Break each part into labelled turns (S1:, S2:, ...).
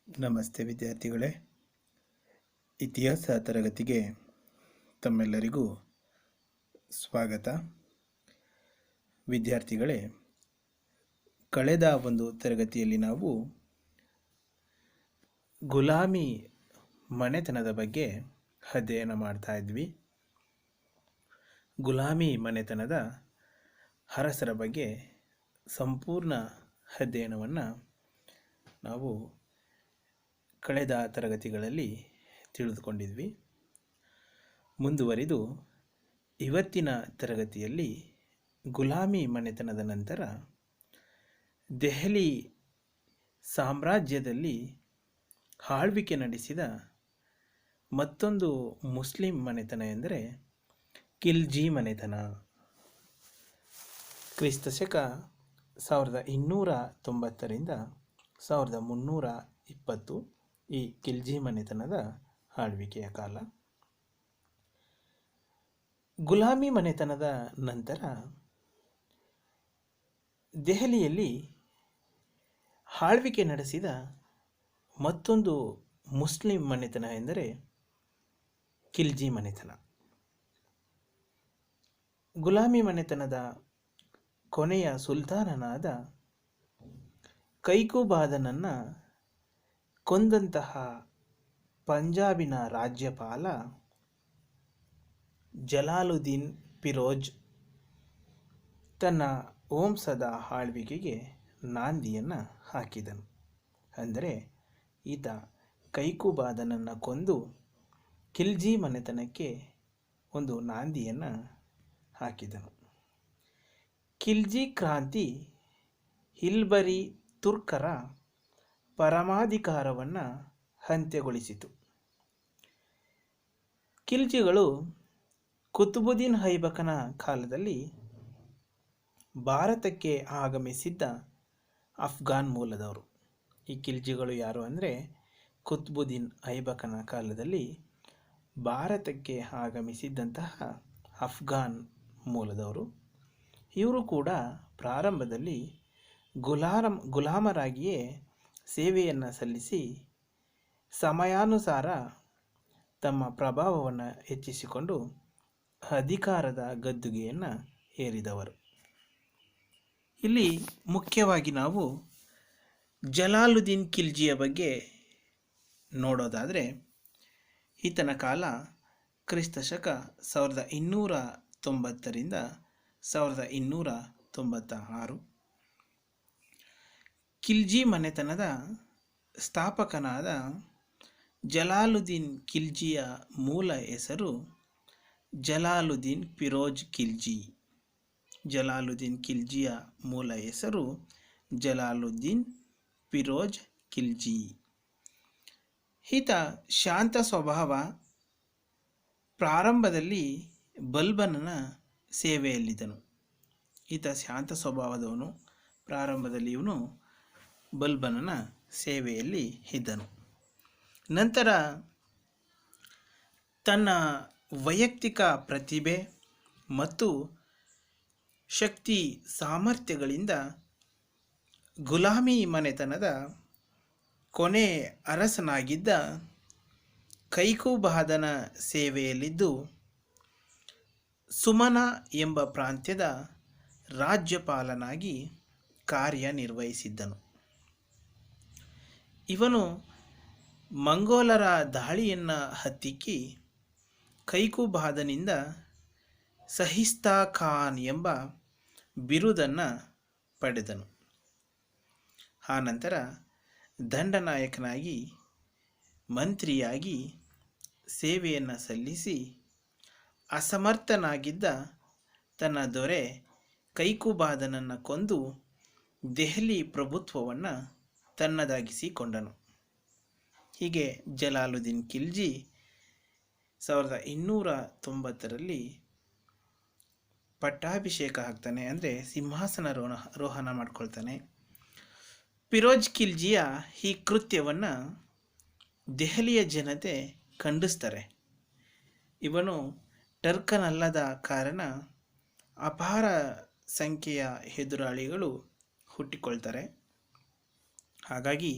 S1: ನಮಸ್ತೆ ವಿದ್ಯಾರ್ಥಿಗಳೇ. ಇತಿಹಾಸ ತರಗತಿಗೆ ತಮ್ಮೆಲ್ಲರಿಗೂ ಸ್ವಾಗತ. ವಿದ್ಯಾರ್ಥಿಗಳೇ, ಕಳೆದ ಒಂದು ತರಗತಿಯಲ್ಲಿ ನಾವು ಗುಲಾಮಿ ಮನೆತನದ ಬಗ್ಗೆ ಅಧ್ಯಯನ ಮಾಡ್ತಾ ಇದ್ವಿ. ಗುಲಾಮಿ ಮನೆತನದ ಅರಸರ ಬಗ್ಗೆ ಸಂಪೂರ್ಣ ಅಧ್ಯಯನವನ್ನು ನಾವು ಕಳೆದ ತರಗತಿಗಳಲ್ಲಿ ತಿಳಿದುಕೊಂಡಿದ್ವಿ. ಮುಂದುವರಿದು ಇವತ್ತಿನ ತರಗತಿಯಲ್ಲಿ ಗುಲಾಮಿ ಮನೆತನದ ನಂತರ ದೆಹಲಿ ಸಾಮ್ರಾಜ್ಯದಲ್ಲಿ ಆಳ್ವಿಕೆ ನಡೆಸಿದ ಮತ್ತೊಂದು ಮುಸ್ಲಿಂ ಮನೆತನ ಎಂದರೆ ಖಿಲ್ಜಿ ಮನೆತನ. ಕ್ರಿಸ್ತಶಕ 1290 1320 ಈ ಖಿಲ್ಜಿ ಮನೆತನದ ಆಳ್ವಿಕೆಯ ಕಾಲ. ಗುಲಾಮಿ ಮನೆತನದ ನಂತರ ದೆಹಲಿಯಲ್ಲಿ ಆಳ್ವಿಕೆ ನಡೆಸಿದ ಮತ್ತೊಂದು ಮುಸ್ಲಿಂ ಮನೆತನ ಎಂದರೆ ಖಿಲ್ಜಿ ಮನೆತನ. ಗುಲಾಮಿ ಮನೆತನದ ಕೊನೆಯ ಸುಲ್ತಾನನಾದ ಕೈಕುಬಾದನನ್ನು ಕೊಂದಂತಹ ಪಂಜಾಬಿನ ರಾಜ್ಯಪಾಲ ಜಲಾಲುದ್ದೀನ್ ಫಿರೋಜ್ ತನ್ನ ವಂಶದ ಆಳ್ವಿಕೆಗೆ ನಾಂದಿಯನ್ನು ಹಾಕಿದನು. ಅಂದರೆ ಈತ ಕೈಕುಬಾದನನ್ನು ಕೊಂದು ಖಿಲ್ಜಿ ಮನೆತನಕ್ಕೆ ಒಂದು ನಾಂದಿಯನ್ನು ಹಾಕಿದನು. ಖಿಲ್ಜಿ ಕ್ರಾಂತಿ ಇಲ್ಬರಿ ತುರ್ಕರ ಪರಮಾಧಿಕಾರವನ್ನು ಅಂತ್ಯಗೊಳಿಸಿತು. ಖಿಲ್ಜಿಗಳು ಕುತುಬುದ್ದೀನ್ ಐಬಕನ ಕಾಲದಲ್ಲಿ ಭಾರತಕ್ಕೆ ಆಗಮಿಸಿದ್ದ ಅಫ್ಘಾನ್ ಮೂಲದವರು. ಈ ಖಿಲ್ಜಿಗಳು ಯಾರು ಅಂದರೆ ಕುತುಬುದ್ದೀನ್ ಐಬಕನ ಕಾಲದಲ್ಲಿ ಭಾರತಕ್ಕೆ ಆಗಮಿಸಿದ್ದಂತಹ ಅಫ್ಘಾನ್ ಮೂಲದವರು. ಇವರು ಕೂಡ ಪ್ರಾರಂಭದಲ್ಲಿ ಗುಲಾಮರಾಗಿಯೇ ಸೇವೆಯನ್ನು ಸಲ್ಲಿಸಿ ಸಮಯಾನುಸಾರ ತಮ್ಮ ಪ್ರಭಾವವನ್ನು ಹೆಚ್ಚಿಸಿಕೊಂಡು ಅಧಿಕಾರದ ಗದ್ದುಗೆಯನ್ನು ಏರಿದವರು. ಇಲ್ಲಿ ಮುಖ್ಯವಾಗಿ ನಾವು ಜಲಾಲುದ್ದೀನ್ ಖಿಲ್ಜಿಯ ಬಗ್ಗೆ ನೋಡೋದಾದರೆ ಈತನ ಕಾಲ ಕ್ರಿಸ್ತಶಕ 1290 1296. ಖಿಲ್ಜಿ ಮನೆತನದ ಸ್ಥಾಪಕನಾದ ಜಲಾಲುದ್ದೀನ್ ಖಿಲ್ಜಿಯ ಮೂಲ ಹೆಸರು ಜಲಾಲುದ್ದೀನ್ ಫಿರೋಜ್ ಖಿಲ್ಜಿ. ಜಲಾಲುದ್ದೀನ್ ಖಿಲ್ಜಿಯ ಮೂಲ ಹೆಸರು ಜಲಾಲುದ್ದೀನ್ ಫಿರೋಜ್ ಖಿಲ್ಜಿ. ಈತ ಶಾಂತ ಸ್ವಭಾವ. ಪ್ರಾರಂಭದಲ್ಲಿ ಬಲ್ಬನನ ಸೇವೆಯಲ್ಲಿದ್ದನು. ಈತ ಶಾಂತ ಸ್ವಭಾವದವನು. ಪ್ರಾರಂಭದಲ್ಲಿ ಇವನು ಬಲ್ಬನನ ಸೇವೆಯಲ್ಲಿ ಇದ್ದನು. ನಂತರ ತನ್ನ ವೈಯಕ್ತಿಕ ಪ್ರತಿಭೆ ಮತ್ತು ಶಕ್ತಿ ಸಾಮರ್ಥ್ಯಗಳಿಂದ ಗುಲಾಮಿ ಮನೆತನದ ಕೊನೆ ಅರಸನಾಗಿದ್ದ ಕೈಕುಬಾದನ ಸೇವೆಯಲ್ಲಿದ್ದು ಸುಮನ ಎಂಬ ಪ್ರಾಂತ್ಯದ ರಾಜ್ಯಪಾಲನಾಗಿ ಕಾರ್ಯನಿರ್ವಹಿಸಿದ್ದನು. ಇವನು ಮಂಗೋಲರ ದಾಳಿಯನ್ನು ಹತ್ತಿಕ್ಕಿ ಕೈಕುಬಾದನಿಂದ ಸಹಿಸ್ತಾ ಖಾನ್ ಎಂಬ ಬಿರುದನ್ನು ಪಡೆದನು. ಆನಂತರ ದಂಡನಾಯಕನಾಗಿ ಮಂತ್ರಿಯಾಗಿ ಸೇವೆಯನ್ನು ಸಲ್ಲಿಸಿ ಅಸಮರ್ಥನಾಗಿದ್ದ ತನ್ನ ದೊರೆ ಕೈಕುಬಾದನನ್ನು ಕೊಂದು ದೆಹಲಿ ಪ್ರಭುತ್ವವನ್ನು ತನ್ನದಾಗಿಸಿಕೊಂಡನು. ಹೀಗೆ ಜಲಾಲುದ್ದೀನ್ ಖಿಲ್ಜಿ 1290 ಪಟ್ಟಾಭಿಷೇಕ ಆಗ್ತಾನೆ, ಅಂದರೆ ಸಿಂಹಾಸನ ರೋಹಣ ಮಾಡ್ಕೊಳ್ತಾನೆ. ಫಿರೋಜ್ ಖಿಲ್ಜಿಯ ಈ ಕೃತ್ಯವನ್ನು ದೆಹಲಿಯ ಜನತೆ ಖಂಡಿಸ್ತಾರೆ. ಇವನು ಟರ್ಕನಲ್ಲದ ಕಾರಣ ಅಪಾರ ಸಂಖ್ಯೆಯ ಎದುರಾಳಿಗಳು ಹುಟ್ಟಿಕೊಳ್ತಾರೆ. ಹಾಗಾಗಿ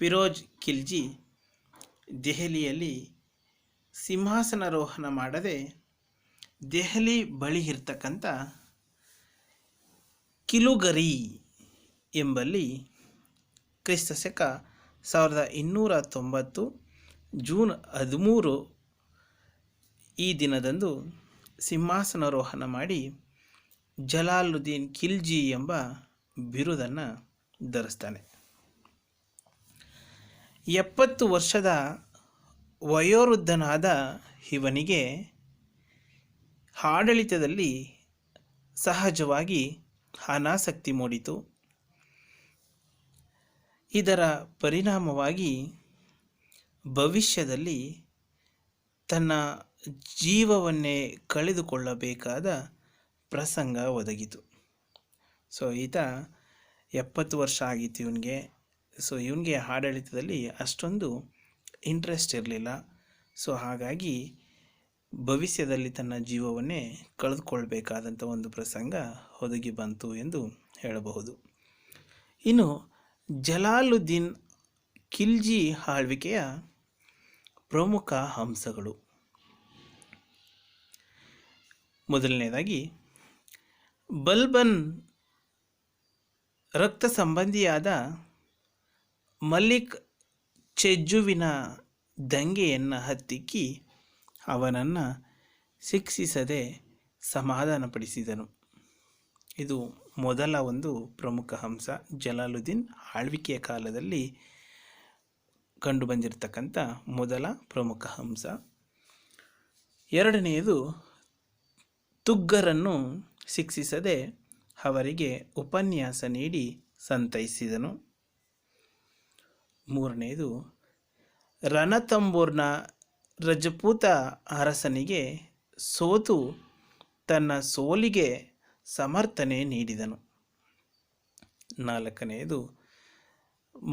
S1: ಫಿರೋಜ್ ಖಿಲ್ಜಿ ದೆಹಲಿಯಲ್ಲಿ ಸಿಂಹಾಸನಾರೋಹಣ ಮಾಡದೆ ದೆಹಲಿ ಬಳಿ ಇರ್ತಕ್ಕಂಥ ಕಿಲುಗರಿ ಎಂಬಲ್ಲಿ ಕ್ರಿಸ್ತಶಕ 1290 ಜೂನ್ 13 ಈ ದಿನದಂದು ಸಿಂಹಾಸನಾರೋಹಣ ಮಾಡಿ ಜಲಾಲುದ್ದೀನ್ ಖಿಲ್ಜಿ ಎಂಬ ಬಿರುದನ್ನು ಧರಿಸ್ತಾನೆ. 70 ವರ್ಷದ ವಯೋವೃದ್ಧನಾದ ಇವನಿಗೆ ಆಡಳಿತದಲ್ಲಿ ಸಹಜವಾಗಿ ಅನಾಸಕ್ತಿ ಮೂಡಿತು. ಇದರ ಪರಿಣಾಮವಾಗಿ ಭವಿಷ್ಯದಲ್ಲಿ ತನ್ನ ಜೀವವನ್ನೇ ಕಳೆದುಕೊಳ್ಳಬೇಕಾದ ಪ್ರಸಂಗ ಒದಗಿತು. ಸೊ ಈತ 70 ವರ್ಷ ಆಗಿತ್ತು ಇವನಿಗೆ. ಸೊ ಇವನಿಗೆ ಆಡಳಿತದಲ್ಲಿ ಅಷ್ಟೊಂದು ಇಂಟ್ರೆಸ್ಟ್ ಇರಲಿಲ್ಲ. ಸೊ ಹಾಗಾಗಿ ಭವಿಷ್ಯದಲ್ಲಿ ತನ್ನ ಜೀವವನ್ನೇ ಕಳೆದುಕೊಳ್ಬೇಕಾದಂಥ ಒಂದು ಪ್ರಸಂಗ ಒದಗಿ ಬಂತು ಎಂದು ಹೇಳಬಹುದು. ಇನ್ನು ಜಲಾಲುದ್ದೀನ್ ಖಿಲ್ಜಿ ಆಳ್ವಿಕೆಯ ಪ್ರಮುಖ ಅಂಶಗಳು. ಮೊದಲನೇದಾಗಿ ಬಲ್ಬನ್ ರಕ್ತ ಸಂಬಂಧಿಯಾದ ಮಲಿಕ್ ಚೆಜ್ಜುವಿನ ದಂಗೆಯನ್ನು ಹತ್ತಿಕ್ಕಿ ಅವನನ್ನು ಶಿಕ್ಷಿಸದೆ ಸಮಾಧಾನಪಡಿಸಿದನು. ಇದು ಮೊದಲ ಒಂದು ಪ್ರಮುಖ ಅಂಶ, ಜಲಾಲುದ್ದೀನ್ ಆಳ್ವಿಕೆಯ ಕಾಲದಲ್ಲಿ ಕಂಡುಬಂದಿರತಕ್ಕಂಥ ಮೊದಲ ಪ್ರಮುಖ ಅಂಶ. ಎರಡನೆಯದು ತುಗ್ಗರನ್ನು ಶಿಕ್ಷಿಸದೆ ಅವರಿಗೆ ಉಪನ್ಯಾಸ ನೀಡಿ ಸಂತೈಸಿದನು. ಮೂರನೆಯದು ರಣತಂಬೂರ್ನ ರಜಪೂತ ಅರಸನಿಗೆ ಸೋತು ತನ್ನ ಸೋಲಿಗೆ ಸಮರ್ಥನೆ ನೀಡಿದನು. ನಾಲ್ಕನೆಯದು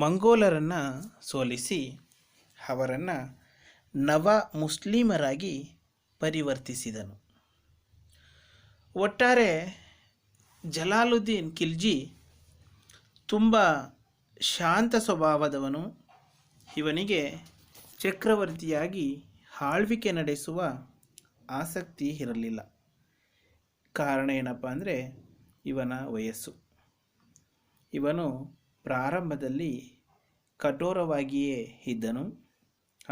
S1: ಮಂಗೋಲರನ್ನು ಸೋಲಿಸಿ ಅವರನ್ನು ನವ ಮುಸ್ಲಿಮರಾಗಿ ಪರಿವರ್ತಿಸಿದನು. ಒಟ್ಟಾರೆ ಜಲಾಲುದ್ದೀನ್ ಖಿಲ್ಜಿ ತುಂಬ ಶಾಂತ ಸ್ವಭಾವದವನು. ಇವನಿಗೆ ಚಕ್ರವರ್ತಿಯಾಗಿ ಆಳ್ವಿಕೆ ನಡೆಸುವ ಆಸಕ್ತಿ ಇರಲಿಲ್ಲ. ಕಾರಣ ಏನಪ್ಪ ಅಂದರೆ ಇವನ ವಯಸ್ಸು. ಇವನು ಪ್ರಾರಂಭದಲ್ಲಿ ಕಠೋರವಾಗಿಯೇ ಇದ್ದನು.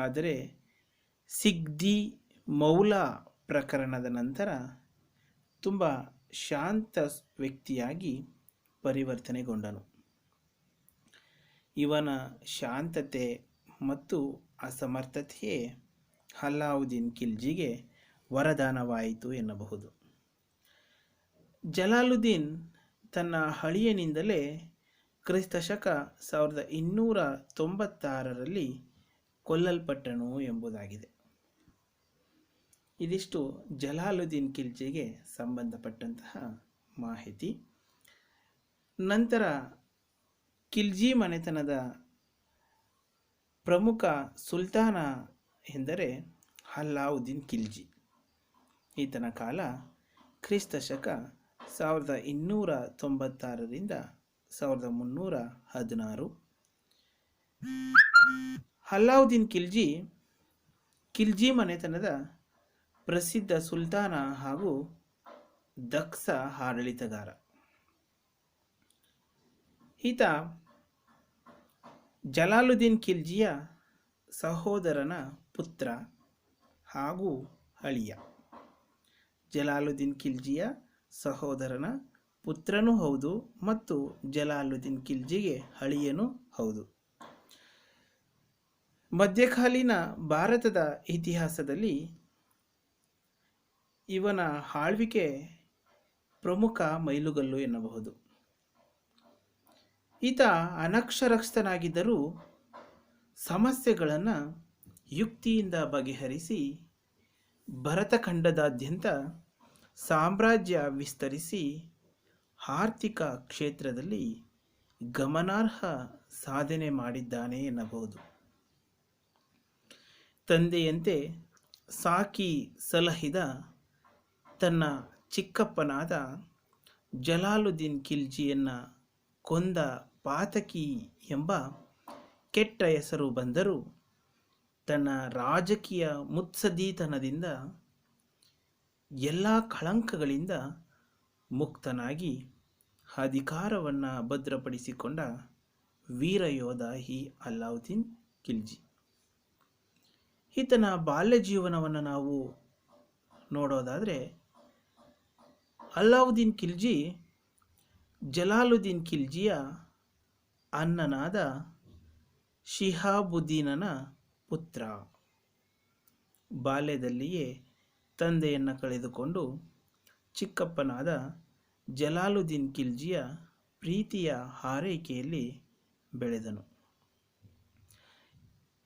S1: ಆದರೆ ಸಿಗ್ದಿ ಮೌಲಾ ಪ್ರಕರಣದ ನಂತರ ತುಂಬ ಶಾಂತ ವ್ಯಕ್ತಿಯಾಗಿ ಪರಿವರ್ತನೆಗೊಂಡನು. ಇವನ ಶಾಂತತೆ ಮತ್ತು ಅಸಮರ್ಥತೆಯೇ ಅಲ್ಲಾವುದ್ದೀನ್ ಖಿಲ್ಜಿಗೆ ವರದಾನವಾಯಿತು ಎನ್ನಬಹುದು. ಜಲಾಲುದ್ದೀನ್ ತನ್ನ ಅಳಿಯನಿಂದಲೇ ಕ್ರಿಸ್ತಶಕ 1296ರಲ್ಲಿ ಕೊಲ್ಲಲ್ಪಟ್ಟನು ಎಂಬುದಾಗಿದೆ. ಇದಿಷ್ಟು ಜಲಾಲುದ್ದೀನ್ ಖಿಲ್ಜಿಗೆ ಸಂಬಂಧಪಟ್ಟಂತಹ ಮಾಹಿತಿ. ನಂತರ ಖಿಲ್ಜಿ ಮನೆತನದ ಪ್ರಮುಖ ಸುಲ್ತಾನ ಎಂದರೆ ಅಲ್ಲಾವುದ್ದೀನ್ ಖಿಲ್ಜಿ. ಈತನ ಕಾಲ ಕ್ರಿಸ್ತಶಕ 1296ರಿಂದ 1316. ಅಲ್ಲಾವುದ್ದೀನ್ ಖಿಲ್ಜಿ ಖಿಲ್ಜಿ ಮನೆತನದ ಪ್ರಸಿದ್ಧ ಸುಲ್ತಾನ ಹಾಗೂ ದಕ್ಷ ಆಡಳಿತಗಾರ. ಈತ ಜಲಾಲುದ್ದೀನ್ ಖಿಲ್ಜಿಯ ಸಹೋದರನ ಪುತ್ರ ಹಾಗೂ ಅಳಿಯ. ಜಲಾಲುದ್ದೀನ್ ಖಿಲ್ಜಿಯ ಸಹೋದರನ ಪುತ್ರನೂ ಹೌದು ಮತ್ತು ಜಲಾಲುದ್ದೀನ್ ಖಿಲ್ಜಿಗೆ ಅಳಿಯನೂ ಹೌದು. ಮಧ್ಯಕಾಲೀನ ಭಾರತದ ಇತಿಹಾಸದಲ್ಲಿ ಇವನ ಆಳ್ವಿಕೆ ಪ್ರಮುಖ ಮೈಲುಗಲ್ಲು ಎನ್ನಬಹುದು. ಈತ ಅನಕ್ಷರಸ್ಥನಾಗಿದ್ದರೂ ಸಮಸ್ಯೆಗಳನ್ನು ಯುಕ್ತಿಯಿಂದ ಬಗೆಹರಿಸಿ ಭರತಖಂಡದಾದ್ಯಂತ ಸಾಮ್ರಾಜ್ಯ ವಿಸ್ತರಿಸಿ ಆರ್ಥಿಕ ಕ್ಷೇತ್ರದಲ್ಲಿ ಗಮನಾರ್ಹ ಸಾಧನೆ ಮಾಡಿದ್ದಾನೆ ಎನ್ನಬಹುದು. ತಂದೆಯಂತೆ ಸಾಕಿ ಸಲಹಿದ ತನ್ನ ಚಿಕ್ಕಪ್ಪನಾದ ಜಲಾಲುದ್ದೀನ್ ಖಿಲ್ಜಿಯನ್ನು ಕೊಂದ ಪಾತಕಿ ಎಂಬ ಕೆಟ್ಟ ಹೆಸರು ಬಂದರೂ ತನ್ನ ರಾಜಕೀಯ ಮುತ್ಸದ್ದಿತನದಿಂದ ಎಲ್ಲ ಕಳಂಕಗಳಿಂದ ಮುಕ್ತನಾಗಿ ಅಧಿಕಾರವನ್ನು ಭದ್ರಪಡಿಸಿಕೊಂಡ ವೀರಯೋಧ ಈ ಅಲ್ಲಾವುದ್ದೀನ್ ಖಿಲ್ಜಿ. ಈತನ ಬಾಲ್ಯ ಜೀವನವನ್ನು ನಾವು ನೋಡೋದಾದರೆ, ಅಲ್ಲಾವುದ್ದೀನ್ ಖಿಲ್ಜಿ ಜಲಾಲುದ್ದೀನ್ ಖಿಲ್ಜಿಯ ಅಣ್ಣನಾದ ಶಿಹಾಬುದ್ದೀನನ ಪುತ್ರ. ಬಾಲ್ಯದಲ್ಲಿಯೇ ತಂದೆಯನ್ನು ಕಳೆದುಕೊಂಡು ಚಿಕ್ಕಪ್ಪನಾದ ಜಲಾಲುದ್ದೀನ್ ಖಿಲ್ಜಿಯ ಪ್ರೀತಿಯ ಹಾರೈಕೆಯಲ್ಲಿ ಬೆಳೆದನು.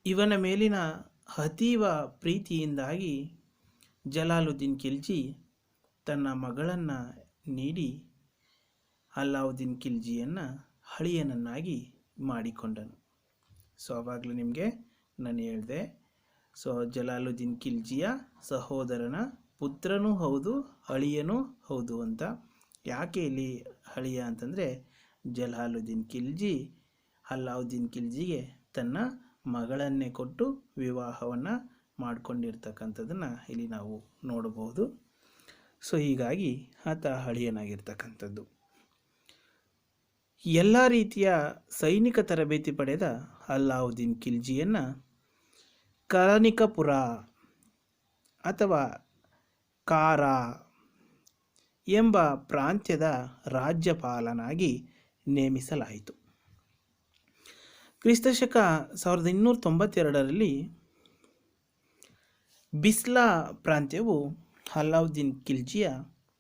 S1: ಇವನ ಮೇಲಿನ ಅತೀವ ಪ್ರೀತಿಯಿಂದಾಗಿ ಜಲಾಲುದ್ದೀನ್ ಖಿಲ್ಜಿ ತನ್ನ ಮಗಳನ್ನು ನೀಡಿ ಅಲ್ಲಾವುದ್ದೀನ್ ಖಿಲ್ಜಿಯನ್ನು ಅಳಿಯನನ್ನಾಗಿ ಮಾಡಿಕೊಂಡನು. ಸೊ ಆವಾಗಲೇ ನಿಮಗೆ ನಾನು ಹೇಳಿದೆ, ಸೊ ಜಲಾಲುದ್ದೀನ್ ಖಿಲ್ಜಿಯ ಸಹೋದರನ ಪುತ್ರನೂ ಹೌದು, ಅಳಿಯನೂ ಹೌದು ಅಂತ. ಯಾಕೆ ಇಲ್ಲಿ ಅಳಿಯ ಅಂತಂದರೆ, ಜಲಾಲುದ್ದೀನ್ ಖಿಲ್ಜಿ ಅಲ್ಲಾವುದ್ದೀನ್ ಖಿಲ್ಜಿಗೆ ತನ್ನ ಮಗಳನ್ನೇ ಕೊಟ್ಟು ವಿವಾಹವನ್ನು ಮಾಡಿಕೊಂಡಿರ್ತಕ್ಕಂಥದ್ದನ್ನು ಇಲ್ಲಿ ನಾವು ನೋಡಬಹುದು. ಸೊ ಹೀಗಾಗಿ ಆತ ಅಳಿಯನಾಗಿರ್ತಕ್ಕಂಥದ್ದು. ಎಲ್ಲ ರೀತಿಯ ಸೈನಿಕ ತರಬೇತಿ ಪಡೆದ ಅಲ್ಲಾವುದ್ದೀನ್ ಖಿಲ್ಜಿಯನ್ನು ಕರನಿಕಪುರ ಅಥವಾ ಕಾರಾ ಎಂಬ ಪ್ರಾಂತ್ಯದ ರಾಜ್ಯಪಾಲನಾಗಿ ನೇಮಿಸಲಾಯಿತು. ಕ್ರಿಸ್ತಶಕ 1292ರಲ್ಲಿ ಬಿಸ್ಲಾ ಪ್ರಾಂತ್ಯವು ಅಲ್ಲಾವುದ್ದೀನ್ ಖಿಲ್ಜಿಯ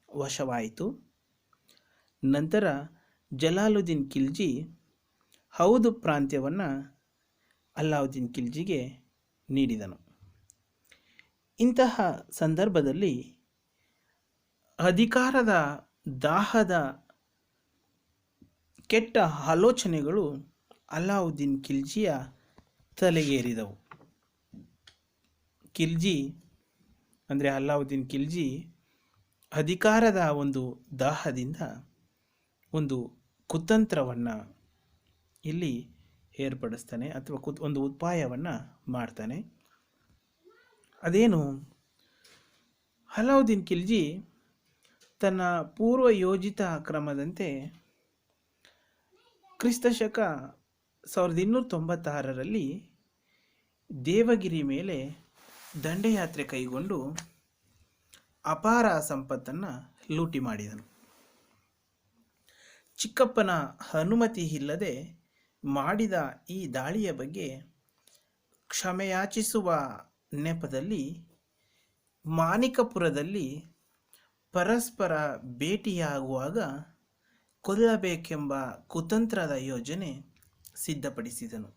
S1: ವಶವಾಯಿತು. ನಂತರ ಜಲಾಲುದ್ದೀನ್ ಖಿಲ್ಜಿ ಹೌದು ಪ್ರಾಂತ್ಯವನ್ನು ಅಲ್ಲಾವುದ್ದೀನ್ ಖಿಲ್ಜಿಗೆ ನೀಡಿದನು. ಇಂತಹ ಸಂದರ್ಭದಲ್ಲಿ ಅಧಿಕಾರದ ದಾಹದ ಕೆಟ್ಟ ಆಲೋಚನೆಗಳು ಅಲ್ಲಾವುದ್ದೀನ್ ಖಿಲ್ಜಿಯ ತಲೆಗೇರಿದವು. ಖಿಲ್ಜಿ ಅಂದರೆ ಅಲ್ಲಾವುದ್ದೀನ್ ಖಿಲ್ಜಿ ಅಧಿಕಾರದ ಒಂದು ದಾಹದಿಂದ ಒಂದು ಕುತಂತ್ರವನ್ನು ಇಲ್ಲಿ ಏರ್ಪಡಿಸ್ತಾನೆ, ಅಥವಾ ಒಂದು ಉಪಾಯವನ್ನು ಮಾಡ್ತಾನೆ. ಅದೇನು, ಅಲ್ಲಾವುದ್ದೀನ್ ಖಿಲ್ಜಿ ತನ್ನ ಪೂರ್ವ ಯೋಜಿತ ಕ್ರಮದಂತೆ ಕ್ರಿಸ್ತಶಕ 1296ರಲ್ಲಿ ದೇವಗಿರಿ ಮೇಲೆ ದಂಡಯಾತ್ರೆ ಕೈಗೊಂಡು ಅಪಾರ ಸಂಪತ್ತನ್ನು ಲೂಟಿ ಮಾಡಿದನು. ಚಿಕ್ಕಪ್ಪನ ಅನುಮತಿ ಇಲ್ಲದೆ ಮಾಡಿದ ಈ ದಾಳಿಯ ಬಗ್ಗೆ ಕ್ಷಮೆಯಾಚಿಸುವ ನೆಪದಲ್ಲಿ ಮಾಣಿಕಪುರದಲ್ಲಿ ಪರಸ್ಪರ ಭೇಟಿಯಾಗುವಾಗ ಕೊಲ್ಲಬೇಕೆಂಬ ಕುತಂತ್ರದ ಯೋಜನೆ ಸಿದ್ಧಪಡಿಸಿದನು.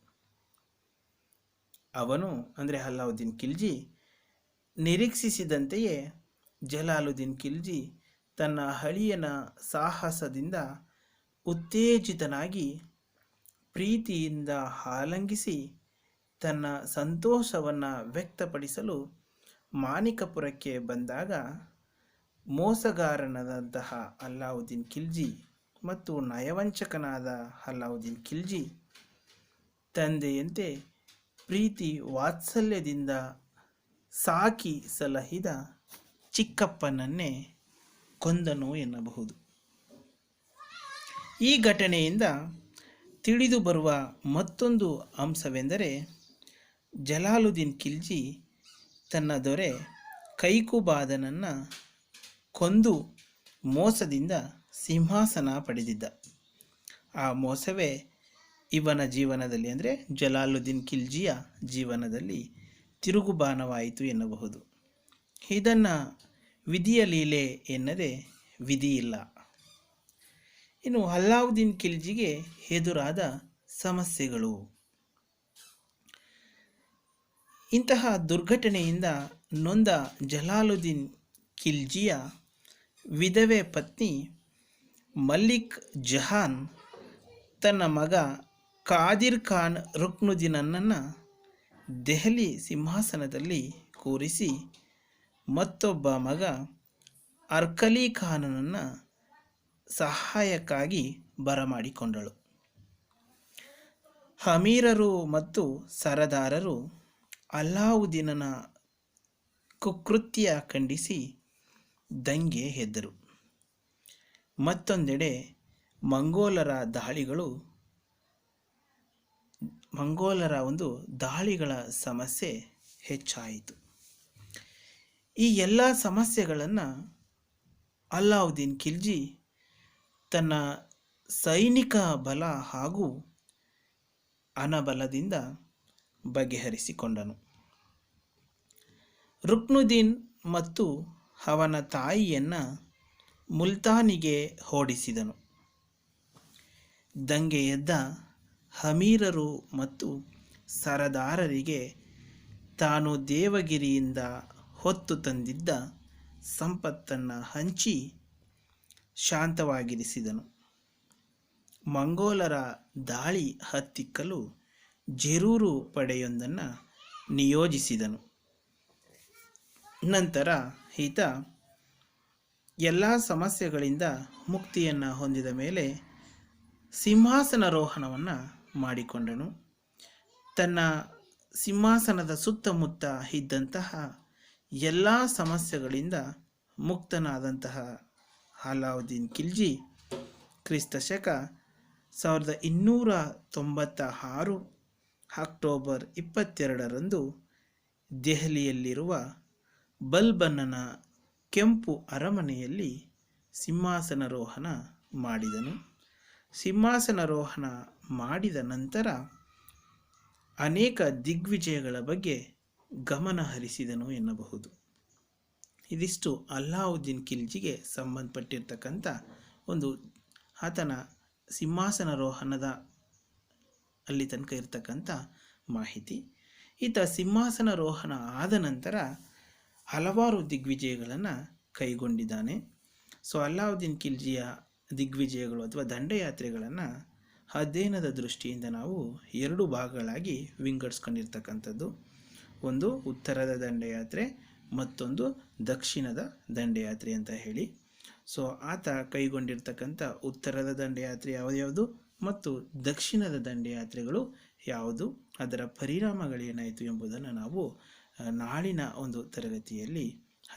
S1: ಅವನು ಅಂದರೆ ಅಲ್ಲಾವುದ್ದೀನ್ ಖಿಲ್ಜಿ ನಿರೀಕ್ಷಿಸಿದಂತೆಯೇ ಜಲಾಲುದ್ದೀನ್ ಖಿಲ್ಜಿ ತನ್ನ ಅಳಿಯನ ಸಾಹಸದಿಂದ ಉತ್ತೇಜಿತನಾಗಿ ಪ್ರೀತಿಯಿಂದ ಆಲಂಗಿಸಿ ತನ್ನ ಸಂತೋಷವನ್ನು ವ್ಯಕ್ತಪಡಿಸಲು ಮಾಣಿಕಪುರಕ್ಕೆ ಬಂದಾಗ ಮೋಸಗಾರನಾದಂತಹ ಅಲ್ಲಾವುದ್ದೀನ್ ಖಿಲ್ಜಿ ಮತ್ತು ನಯವಂಚಕನಾದ ಅಲ್ಲಾವುದ್ದೀನ್ ಖಿಲ್ಜಿ ತಂದೆಯಂತೆ ಪ್ರೀತಿ ವಾತ್ಸಲ್ಯದಿಂದ ಸಾಕಿ ಸಲಹಿದ ಚಿಕ್ಕಪ್ಪನನ್ನೇ ಕೊಂದನು ಎನ್ನಬಹುದು. ಈ ಘಟನೆಯಿಂದ ತಿಳಿದು ಬರುವ ಮತ್ತೊಂದು ಅಂಶವೆಂದರೆ, ಜಲಾಲುದ್ದೀನ್ ಖಿಲ್ಜಿ ತನ್ನ ದೊರೆ ಕೈಕುಬಾದನನ್ನು ಕೊಂದು ಮೋಸದಿಂದ ಸಿಂಹಾಸನ ಪಡೆದಿದ್ದ. ಆ ಮೋಸವೇ ಇವನ ಜೀವನದಲ್ಲಿ ಅಂದರೆ ಜಲಾಲುದ್ದೀನ್ ಖಿಲ್ಜಿಯ ಜೀವನದಲ್ಲಿ ತಿರುಗುಬಾಣವಾಯಿತು ಎನ್ನಬಹುದು. ಇದನ್ನು ವಿಧಿಯ ಲೀಲೆ ಎನ್ನದೆ ವಿಧಿಯಿಲ್ಲ. ಇನ್ನು ಅಲ್ಲಾವುದ್ದೀನ್ ಖಿಲ್ಜಿಗೆ ಎದುರಾದ ಸಮಸ್ಯೆಗಳು. ಇಂತಹ ದುರ್ಘಟನೆಯಿಂದ ನೊಂದ ಜಲಾಲುದ್ದೀನ್ ಖಿಲ್ಜಿಯ ವಿಧವೆ ಪತ್ನಿ ಮಲ್ಲಿಕ್ ಜಹಾನ್ ತನ್ನ ಮಗ ಕಾದಿರ್ ಖಾನ್ ರುಕ್ನುದ್ದೀನನ್ನು ದೆಹಲಿ ಸಿಂಹಾಸನದಲ್ಲಿ ಕೂರಿಸಿ ಮತ್ತೊಬ್ಬ ಮಗ ಅರ್ಕಲಿ ಖಾನನನ್ನು ಸಹಾಯಕ್ಕಾಗಿ ಬರಮಾಡಿಕೊಂಡಳು. ಅಮೀರರು ಮತ್ತು ಸರದಾರರು ಅಲ್ಲಾವುದ್ದೀನನ ಕುಕೃತ್ಯ ಖಂಡಿಸಿ ದಂಗೆ ಎದ್ದರು. ಮತ್ತೊಂದೆಡೆ ಮಂಗೋಲರ ದಾಳಿಗಳ ಸಮಸ್ಯೆ ಹೆಚ್ಚಾಯಿತು. ಈ ಎಲ್ಲ ಸಮಸ್ಯೆಗಳನ್ನು ಅಲ್ಲಾವುದ್ದೀನ್ ಖಿಲ್ಜಿ ತನ್ನ ಸೈನಿಕ ಬಲ ಹಾಗೂ ಹಣಬಲದಿಂದ ಬಗೆಹರಿಸಿಕೊಂಡನು. ರುಕ್ನುದ್ದೀನ್ ಮತ್ತು ಅವನ ತಾಯಿಯನ್ನು ಮುಲ್ತಾನಿಗೆ ಓಡಿಸಿದನು. ದಂಗೆ ಎದ್ದ ಅಮೀರರು ಮತ್ತು ಸರದಾರರಿಗೆ ತಾನು ದೇವಗಿರಿಯಿಂದ ಹೊತ್ತು ತಂದಿದ್ದ ಸಂಪತ್ತನ್ನು ಹಂಚಿ ಶಾಂತವಾಗಿರಿಸಿದನು. ಮಂಗೋಲರ ದಾಳಿ ಹತ್ತಿಕ್ಕಲು ಜರೂರು ಪಡೆಯೊಂದನ್ನು ನಿಯೋಜಿಸಿದನು. ನಂತರ ಈತ ಎಲ್ಲ ಸಮಸ್ಯೆಗಳಿಂದ ಮುಕ್ತಿಯನ್ನು ಹೊಂದಿದ ಮೇಲೆ ಸಿಂಹಾಸನಾರೋಹಣವನ್ನು ಮಾಡಿಕೊಂಡನು. ತನ್ನ ಸಿಂಹಾಸನದ ಸುತ್ತಮುತ್ತ ಇದ್ದಂತಹ ಎಲ್ಲ ಸಮಸ್ಯೆಗಳಿಂದ ಮುಕ್ತನಾದಂತಹ ಅಲ್ಲಾವುದ್ದೀನ್ ಖಿಲ್ಜಿ ಕ್ರಿಸ್ತಶಕ 1296 ಅಕ್ಟೋಬರ್ 22ರಂದು ದೆಹಲಿಯಲ್ಲಿರುವ ಬಲ್ಬನ್ನನ ಕೆಂಪು ಅರಮನೆಯಲ್ಲಿ ಸಿಂಹಾಸನಾರೋಹಣ ಮಾಡಿದನು. ಸಿಂಹಾಸನಾರೋಹಣ ಮಾಡಿದ ನಂತರ ಅನೇಕ ದಿಗ್ವಿಜಯಗಳ ಬಗ್ಗೆ ಗಮನ ಹರಿಸಿದನು ಎನ್ನಬಹುದು. ಇದಿಷ್ಟು ಅಲ್ಲಾವುದ್ದೀನ್ ಖಿಲ್ಜಿಗೆ ಸಂಬಂಧಪಟ್ಟಿರ್ತಕ್ಕಂಥ ಆತನ ಸಿಂಹಾಸನಾರೋಹಣದ ಅಲ್ಲಿ ತನಕ ಇರತಕ್ಕಂಥ ಮಾಹಿತಿ. ಈತ ಸಿಂಹಾಸನಾರೋಹಣ ಆದ ನಂತರ ಹಲವಾರು ದಿಗ್ವಿಜಯಗಳನ್ನು ಕೈಗೊಂಡಿದ್ದಾನೆ. ಅಲ್ಲಾವುದ್ದೀನ್ ಖಿಲ್ಜಿಯ ದಿಗ್ವಿಜಯಗಳು ಅಥವಾ ದಂಡಯಾತ್ರೆಗಳನ್ನು ಅಧ್ಯಯನದ ದೃಷ್ಟಿಯಿಂದ ನಾವು 2 ಭಾಗಗಳಾಗಿ ವಿಂಗಡಿಸ್ಕೊಂಡಿರ್ತಕ್ಕಂಥದ್ದು. ಒಂದು ಉತ್ತರದ ದಂಡಯಾತ್ರೆ, ಮತ್ತೊಂದು ದಕ್ಷಿಣದ ದಂಡಯಾತ್ರೆ ಅಂತ ಹೇಳಿ. ಆತ ಕೈಗೊಂಡಿರ್ತಕ್ಕಂಥ ಉತ್ತರದ ದಂಡಯಾತ್ರೆ ಯಾವ್ಯಾವುದು ಮತ್ತು ದಕ್ಷಿಣದ ದಂಡಯಾತ್ರೆಗಳು ಯಾವುದು, ಅದರ ಪರಿಣಾಮಗಳೇನಾಯಿತು ಎಂಬುದನ್ನು ನಾವು ನಾಳಿನ ತರಗತಿಯಲ್ಲಿ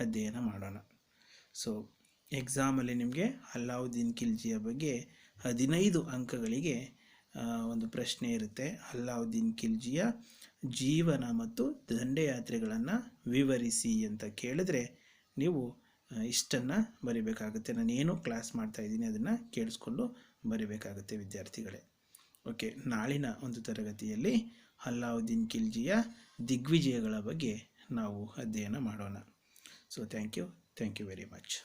S1: ಅಧ್ಯಯನ ಮಾಡೋಣ. ಎಕ್ಸಾಮಲ್ಲಿ ನಿಮಗೆ ಅಲ್ಲಾವುದ್ದೀನ್ ಖಿಲ್ಜಿಯ ಬಗ್ಗೆ 15 ಅಂಕಗಳಿಗೆ ಪ್ರಶ್ನೆ ಇರುತ್ತೆ. ಅಲ್ಲಾವುದ್ದೀನ್ ಖಿಲ್ಜಿಯ ಜೀವನ ಮತ್ತು ದಂಡಯಾತ್ರೆಗಳನ್ನು ವಿವರಿಸಿ ಅಂತ ಕೇಳಿದ್ರೆ ನೀವು ಇಷ್ಟನ್ನು ಬರಿಬೇಕಾಗುತ್ತೆ. ನಾನೇನು ಕ್ಲಾಸ್ ಮಾಡ್ತಾಯಿದ್ದೀನಿ ಅದನ್ನು ಕೇಳಿಸ್ಕೊಂಡು ಬರಿಬೇಕಾಗುತ್ತೆ ವಿದ್ಯಾರ್ಥಿಗಳೇ. ಓಕೆ, ನಾಳಿನ ತರಗತಿಯಲ್ಲಿ ಅಲ್ಲಾವುದ್ದೀನ್ ಖಿಲ್ಜಿಯ ದಿಗ್ವಿಜಯಗಳ ಬಗ್ಗೆ ನಾವು ಅಧ್ಯಯನ ಮಾಡೋಣ. Thank you very much.